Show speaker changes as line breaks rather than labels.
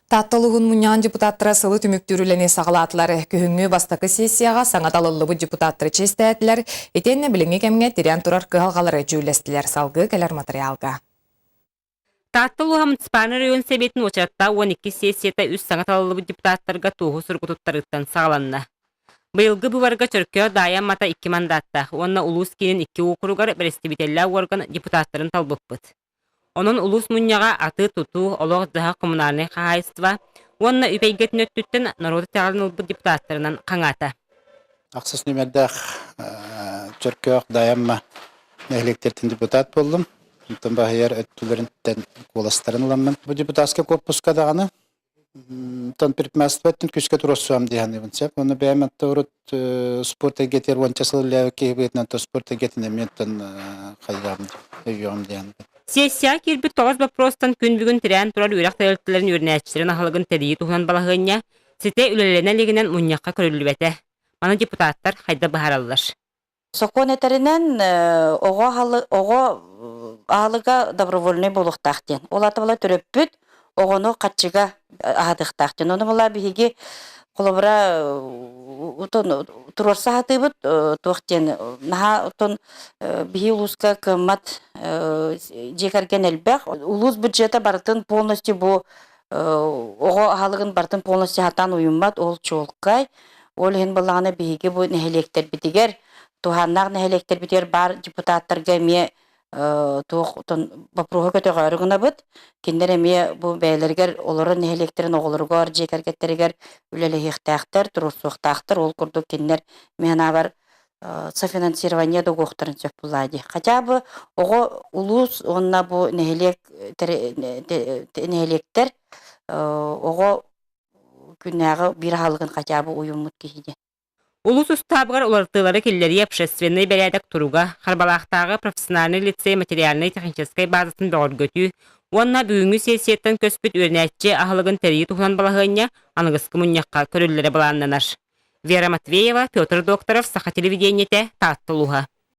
Таттылығын мұниян депутаттары сылы түміктүрілені сағалатылары күхіңі бастақы сессияға саңадалылығы депутаттары честәділер, етенне біліңі кәмге тирян тұрар қығалғалары жүйлестілер салғы кәлер материалға.
Таттылығы мұнципаны район себетін очаратта 12 сессията үз саңадалылығы депутаттарға тоғы сұрғытыттарыттан сағаланна. Бұйылғы бұварға чөркео дайан мата 2 мандатта, онна улус кейін 2 оқыруғар бірестебетелі орган депутаттарын талбықпыт. Onun ulus munyaga atı tutu olaq daha kommunalne xahaystva, onna üpeygetini öttütten narodu tağlanıl bu deputatlarından qanata.
Aqsız nümerdaq Türkiye dayanma nehliktertin deputat boldum. Ondan bahiyar öttülerinden kolastarın olamın. Bu deputatska korpuska dağını tan pirtmastvettin küske turossuam diyani bunçap. Onu beğenmette urut sporta getir vançasıl levki betnen to sporta getinemetten qayyam diyani.
Sessiya kirbi toğuz baprostan күнбүгүн тирән турар үрәк тәләтләрен үрнәчтерен ахылыгын тәдии тухан балагыня сите үлеләнә легенен муньякка көрүлүбәтә. Мана депутаттар хайда баһараллар.
Сокон этеринен ого алыга добровольный болуктактен. Олаты бала төрөппүт, огону катчыга ахадыктактен. Ону бала биги колобра утон турорса хатыбыт токтен наха утон биги улуска кымат жекерген элбек улус бюджета бартын полностью бу ого халыгын бартын полностью хатан уюмат ол чолкай ол хен баланы биги бу нехелектер битигер туханнак нехелектер битер бар депутаттарга ме тоқтон бапрога көтөгөрүгүнө бут киндер эме бу бәйлергер олорун электрин оголоргор жекергеттеригер үлелехтактар турусуктактар ол курдук киндер мена бар софинансирование до гохтарын сөп булады хотя бы ого улус онна бу нехелектер ого күннәгы бир халыгын хотя бы уюмут киһиде.
Улус устабыгар улартылары келлери общественный бәләдәк туруга, харбалақтағы профессиональный лицей материальной технической базасын бәғыр көтü, онна бүгінгі сессияттан көспіт өрнәтче ахылығын тәрейі тухан балағыня анығысқы мұньяққа көрілері баланнанар. Вера Матвеева, Петр Докторов, Саха телевидениете, Таттылуға.